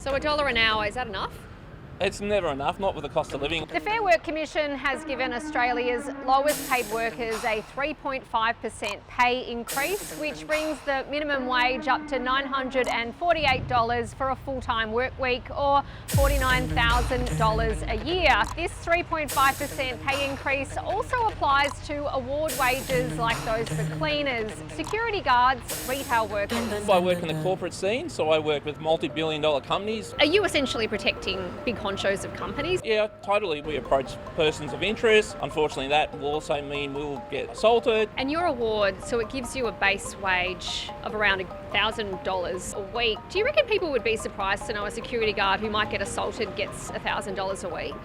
So $1 an hour, is that enough? It's never enough, not with the cost of living. The Fair Work Commission has given Australia's lowest paid workers a 3.5% pay increase, which brings the minimum wage up to $948 for a full-time work week, or $49,000 a year. This 3.5% pay increase also applies to award wages like those for cleaners, security guards, retail workers. I work in the corporate scene, so I work with multi-billion-dollar companies. Are you essentially protecting big honchos of companies? Yeah, totally. We approach persons of interest. Unfortunately, that will also mean we'll get assaulted. And your award, so it gives you a base wage of around $1,000 a week. Do you reckon people would be surprised to know a security guard who might get assaulted gets $1,000 a week?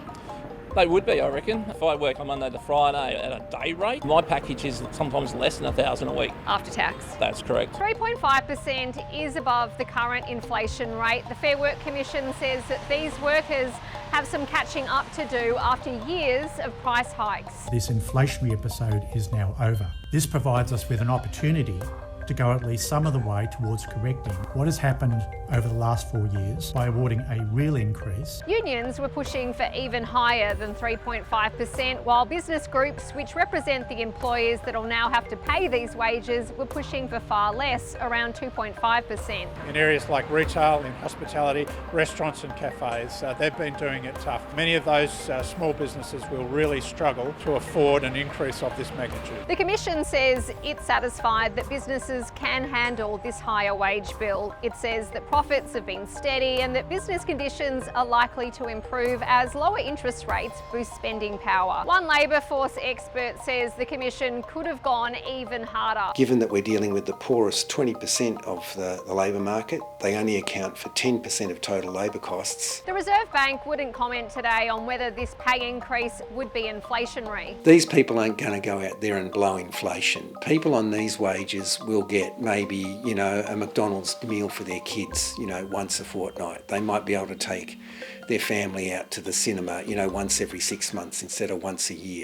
They would be, I reckon. If I work on Monday to Friday at a day rate, my package is sometimes less than $1,000 a week. After tax? That's correct. 3.5% is above the current inflation rate. The Fair Work Commission says that these workers have some catching up to do after years of price hikes. This inflationary episode is now over. This provides us with an opportunity to go at least some of the way towards correcting what has happened over the last 4 years by awarding a real increase. Unions were pushing for even higher than 3.5%, while business groups, which represent the employers that will now have to pay these wages, were pushing for far less, around 2.5%. In areas like retail, in hospitality, restaurants and cafes, they've been doing it tough. Many of those small businesses will really struggle to afford an increase of this magnitude. The Commission says it's satisfied that businesses can handle this higher wage bill. It says that profits have been steady and that business conditions are likely to improve as lower interest rates boost spending power. One Labor Force expert says the Commission could have gone even harder. Given that we're dealing with the poorest 20% of the labour market, they only account for 10% of total labour costs. The Reserve Bank wouldn't comment today on whether this pay increase would be inflationary. These people aren't going to go out there and blow inflation. People on these wages will get maybe, a McDonald's meal for their kids, once a fortnight. They might be able to take their family out to the cinema, once every 6 months instead of once a year.